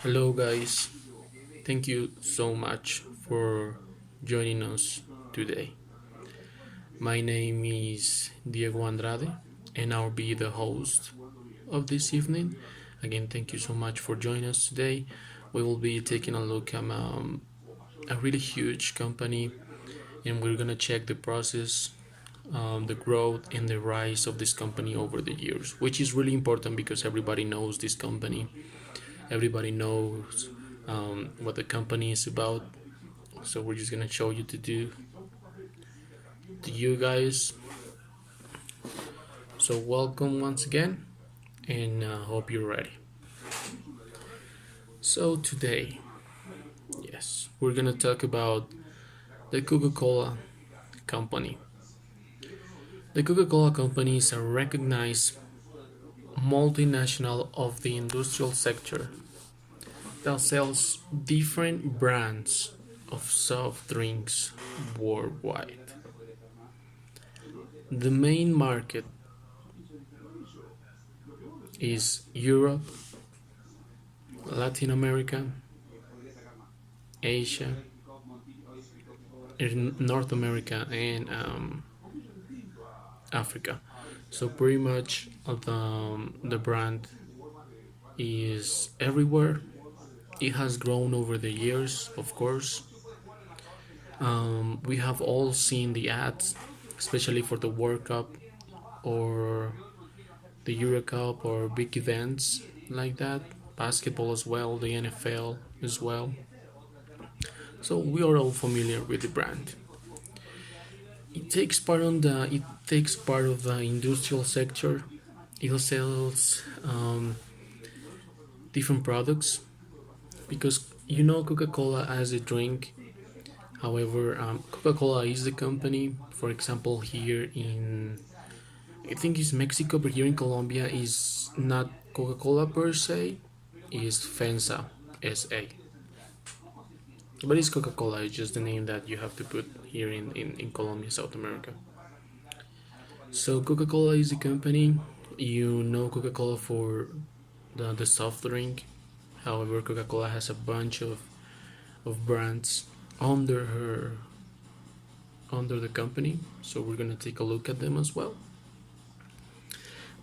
Hello, guys. Thank you so much for joining us today. My name is Diego Andrade, and I'll be the host of this evening. Again, thank you so much for joining us today. We will be taking a look at a really huge company, and we're gonna check the process, the growth, and the rise of this company over the years, which is really important because everybody knows this company. Everybody knows what the company is about. So we're just gonna show you to you guys. So welcome once again, and hope you're ready. So today, yes, we're gonna talk about the Coca-Cola company. The Coca-Cola company is a recognized multinational of the industrial sector that sells different brands of soft drinks worldwide. The main market is Europe, Latin America, Asia, in North America, and Africa. So pretty much the brand is everywhere. It has grown over the years, of course. We have all seen the ads, especially for the World Cup or the Euro Cup or big events like that. Basketball as well, the NFL as well. So we are all familiar with the brand. It takes part of the industrial sector. It sells different products because Coca-Cola as a drink. However, Coca-Cola is the company. For example, here in I think it's Mexico, but here in Colombia is not Coca-Cola per se. Is FEMSA SA. But it's Coca-Cola. It's just the name that you have to put here in Colombia, South America. So Coca-Cola is the company. You know Coca-Cola for the soft drink. However, Coca-Cola has a bunch of brands under her under the company. So we're gonna take a look at them as well.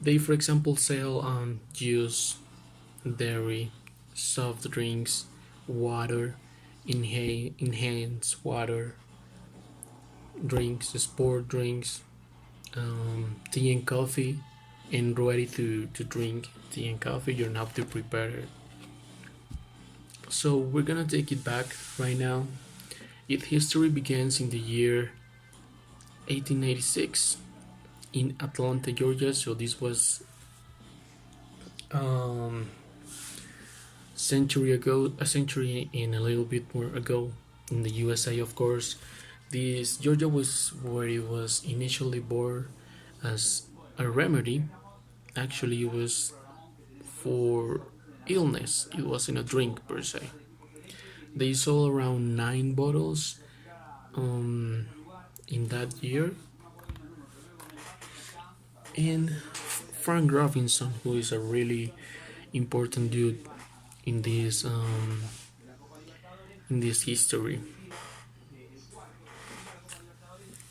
They, for example, sell juice, dairy, soft drinks, water, enhanced water, drinks, sport drinks, tea and coffee, and ready to drink tea and coffee. You don't have to prepare it. So we're gonna take it back right now. Its history begins in the year 1886 in Atlanta, Georgia. So this was century ago, a century and a little bit more ago in the USA, of course. This Georgia was where it was initially born as a remedy. Actually, it was for illness. It wasn't a drink per se. They sold around 9 bottles in that year. And Frank Robinson, who is a really important dude in this history,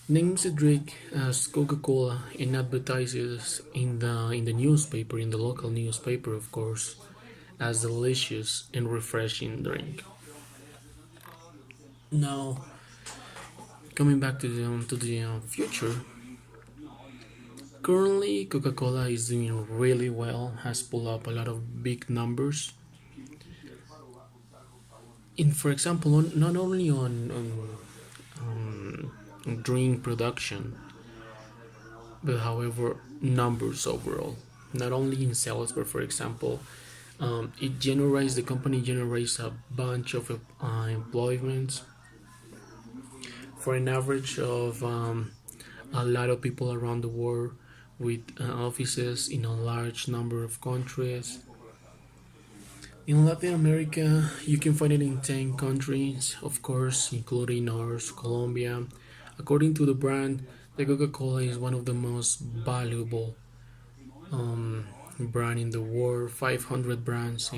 names the drink as Coca-Cola and advertises in the newspaper, in the local newspaper, of course, as delicious and refreshing drink. Now, coming back to the future, currently Coca-Cola is doing really well, has pulled up a lot of big numbers. In, for example, not only on drink production, but however numbers overall, not only in sales, but for example, the company generates a bunch of employment for an average of a lot of people around the world with offices in a large number of countries. In Latin America, you can find it in 10 countries, of course, including ours, Colombia. According to the brand, the Coca-Cola is one of the most valuable brand in the world. 500 brands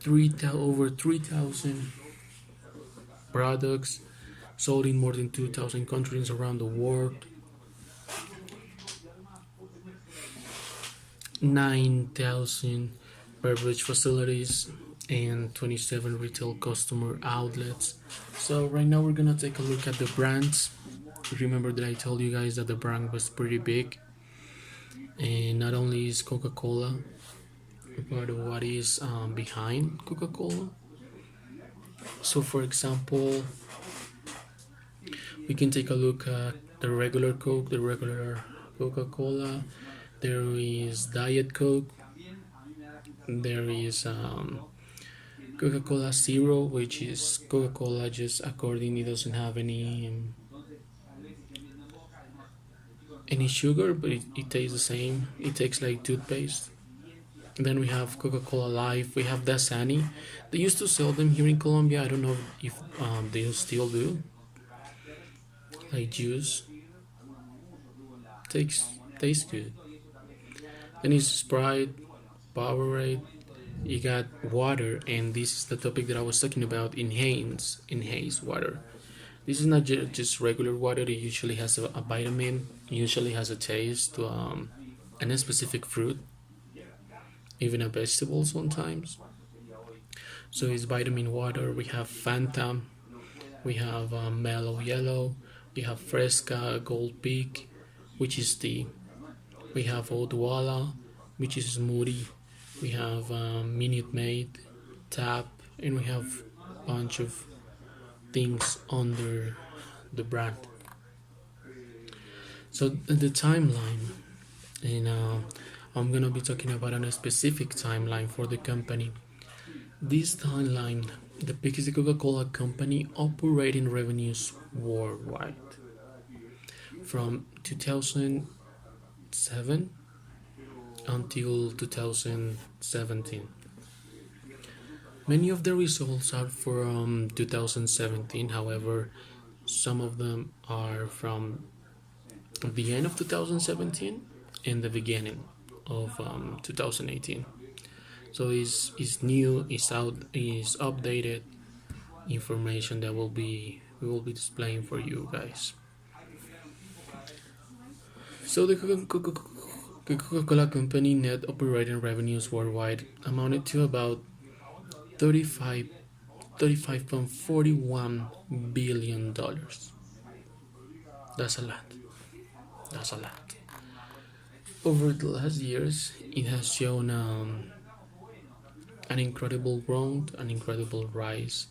over 3,000 products sold in more than 2,000 countries around the world, 9,000 beverage facilities, and 27 retail customer outlets. So right now we're gonna take a look at the brands. Remember that I told you guys that the brand was pretty big, and not only is Coca-Cola, but what is behind Coca-Cola. So for example, we can take a look at the regular Coke, the regular Coca-Cola. There is Diet Coke. There is Coca-Cola Zero, which is Coca-Cola just according it doesn't have any sugar, but it tastes the same. It tastes like toothpaste. And then we have Coca-Cola Life. We have Dasani. They used to sell them here in Colombia. I don't know if they still do. Like juice. Tastes good. Then it's Sprite, Powerade. You got water, and this is the topic that I was talking about. Enhanced water. This is not just regular water. It usually has a vitamin. It usually has a taste to and a specific fruit, even a vegetable sometimes. So it's vitamin water. We have Fanta. We have Mellow Yellow. We have Fresca, Gold Peak, which is tea. We have Odwalla, which is smoothie. We have Minute Maid, Tap, and we have a bunch of things under the brand. So the timeline, and I'm gonna be talking about a specific timeline for the company. This timeline depicts the Coca-Cola company operating revenues worldwide from 2007 until 2017. Many of the results are from 2017, however, some of them are from the end of 2017 and the beginning of 2018. So it's new, it's updated information that we will be displaying for you guys. So the Coca-Cola company net operating revenues worldwide amounted to about 35.41 billion dollars. That's a lot. That's a lot. Over the last years, it has shown an incredible growth, an incredible rise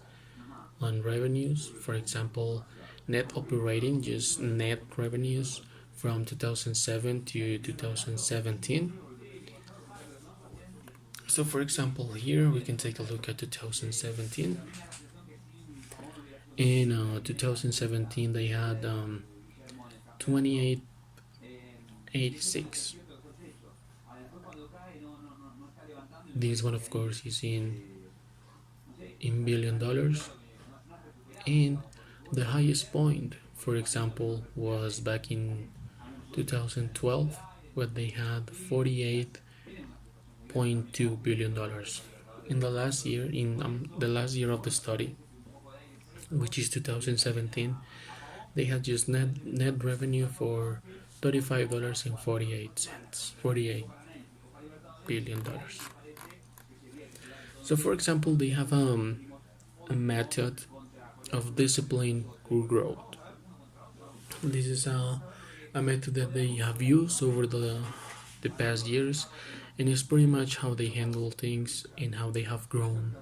on revenues. For example, net operating, just net revenues from 2007 to 2017. So for example, here we can take a look at 2017. In 2017, they had 2886. This one, of course, is in billion dollars. And the highest point, for example, was back in 2012, where they had $48.2 billion. In the last year, the last year of the study, which is 2017, they had just net revenue for $35.48, $48 billion. So, for example, they have a method of disciplined growth. This is a method that they have used over the past years, and it's pretty much how they handle things and how they have grown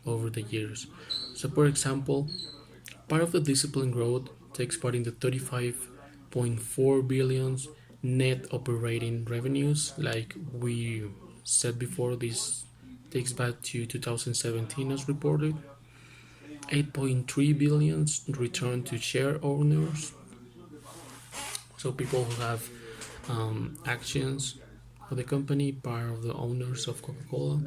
over the years. So, for example, part of the disciplined growth takes part in the 35.4 billion net operating revenues. Like we said before, this takes back to 2017 as reported. 8.3 billion return to share owners, so people who have actions for the company, part of the owners of Coca-Cola.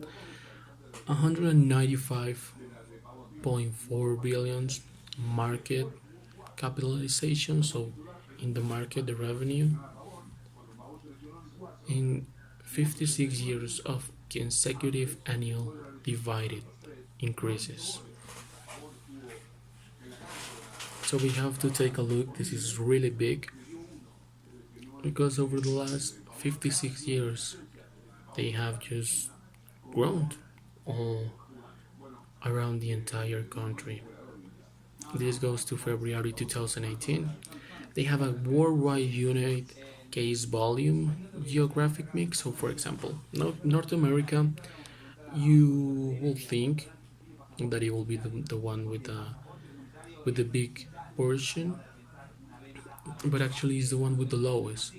195.4 billion market capitalization, so in the market the revenue. In 56 years of consecutive annual divided increases. So we have to take a look. This is really big because over the last 56 years they have just grown all around the entire country. This goes to February 2018. They have a worldwide unit case volume geographic mix. So, for example, North America, you will think that it will be the one with the big portion, but actually is the one with the lowest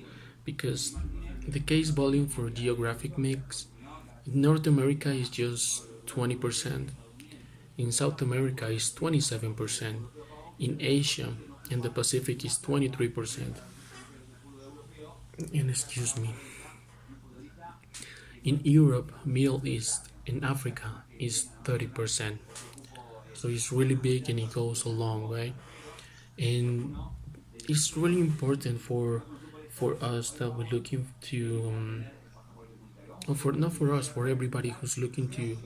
because the case volume for geographic mix in North America is just 20%. In South America is 27%. In Asia and the Pacific is 23%. And excuse me. In Europe, Middle East, and Africa is 30%. So it's really big and it goes a long way. And it's really important for us that we're looking to for not for us, for everybody who's looking to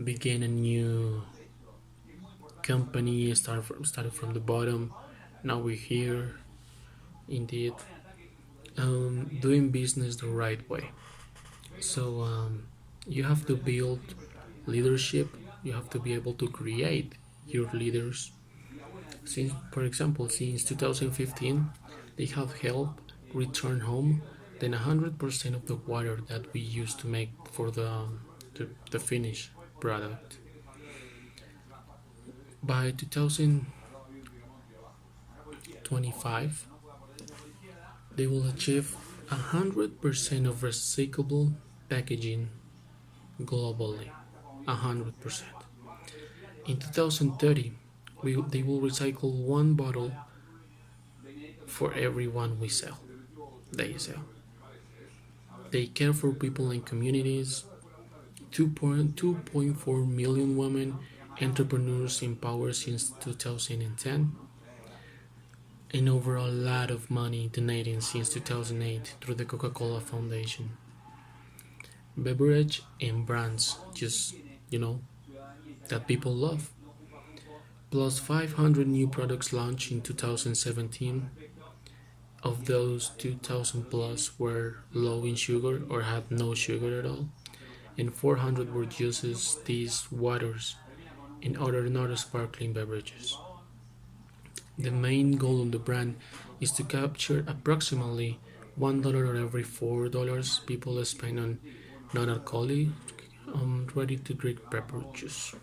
begin a new company, started from the bottom. Now we're here, indeed, doing business the right way. So you have to build leadership. You have to be able to create your leaders. Since, for example, since 2015, they have helped return home than 100% of the water that we used to make for the finished product. By 2025, they will achieve 100% of recyclable packaging globally. 100%. In 2030, they will recycle one bottle for every one we sell. They sell. They care for people and communities. 2.4 million women entrepreneurs empowered since 2010, and over a lot of money donating since 2008 through the Coca-Cola Foundation. Beverage and brands, just that people love. Plus 500 new products launched in 2017. Of those, 2,000 plus were low in sugar or had no sugar at all, and 400 were juices, teas, waters, and other non-sparkling beverages. The main goal of the brand is to capture approximately $1 on every $4 people spend on non-alcoholic, ready-to-drink beverages.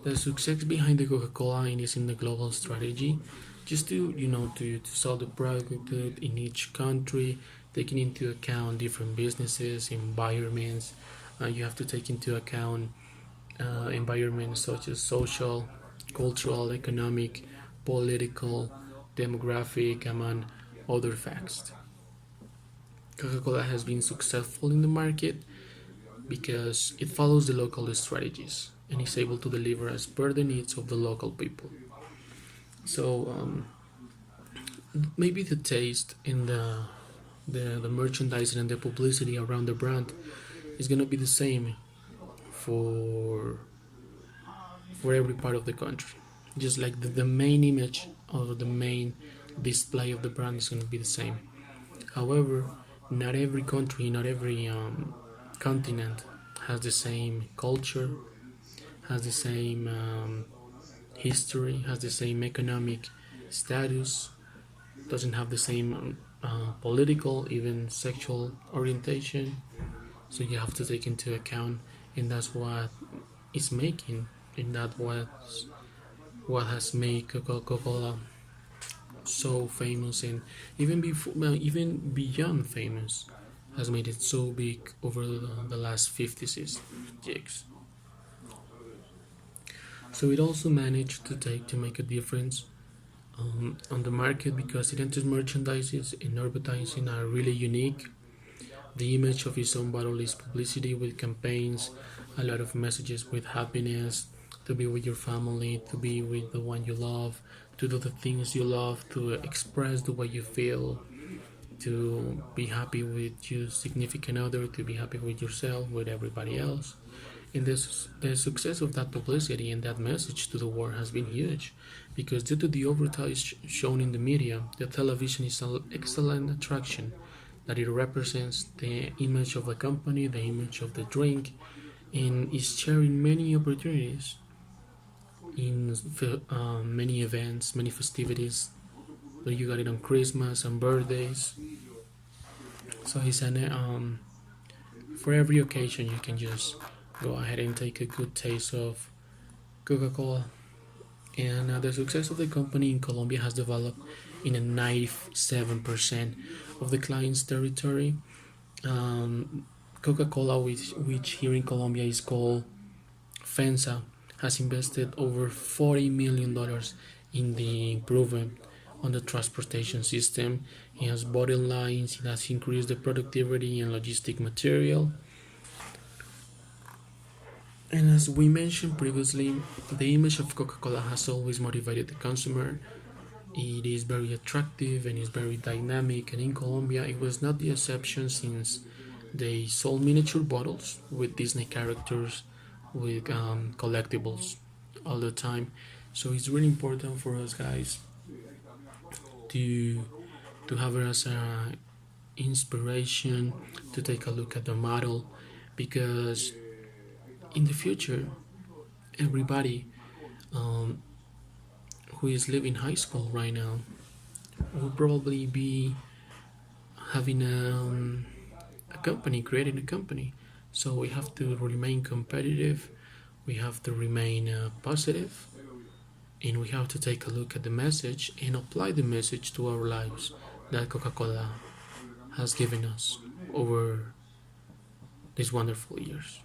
The success behind the Coca-Cola is in the global strategy, just to sell the product in each country, taking into account different businesses, environments. You have to take into account environments such as social, cultural, economic, political, demographic, among other facts. Coca-Cola has been successful in the market because it follows the local strategies and is able to deliver as per the needs of the local people. So maybe the taste and the merchandising and the publicity around the brand is gonna be the same for every part of the country. Just like the main image or the main display of the brand is gonna be the same. However, not every country, not every continent has the same culture, has the same history, has the same economic status, doesn't have the same political, even sexual orientation. So you have to take into account, and that's what it's making, and that's what has made Coca-Cola so famous, and even even beyond famous, has made it so big over the last 56 years. So it also managed to make a difference on the market because it enters merchandises and advertising are really unique. The image of its own bottle is publicity with campaigns, a lot of messages with happiness, to be with your family, to be with the one you love, to do the things you love, to express the way you feel. to be happy with your significant other, to be happy with yourself, with everybody else. And the success of that publicity and that message to the world has been huge, because due to the advertising shown in the media, the television is an excellent attraction, that it represents the image of the company, the image of the drink, and is sharing many opportunities in many events, many festivities. So you got it on Christmas and birthdays. So it's an for every occasion you can just go ahead and take a good taste of Coca-Cola. And the success of the company in Colombia has developed in a 97% of the client's territory. Coca-Cola, which here in Colombia is called femsa, has invested over $40 million in the improvement on the transportation system. It has bottom lines, it has increased the productivity and logistic material. And as we mentioned previously, the image of Coca-Cola has always motivated the consumer. It is very attractive and is very dynamic, and in Colombia it was not the exception, since they sold miniature bottles with Disney characters, with collectibles all the time. So it's really important for us guys to have it as an inspiration, to take a look at the model, because in the future everybody who is living high school right now will probably be having a company, creating a company. So we have to remain competitive, we have to remain positive, and we have to take a look at the message and apply the message to our lives that Coca-Cola has given us over these wonderful years.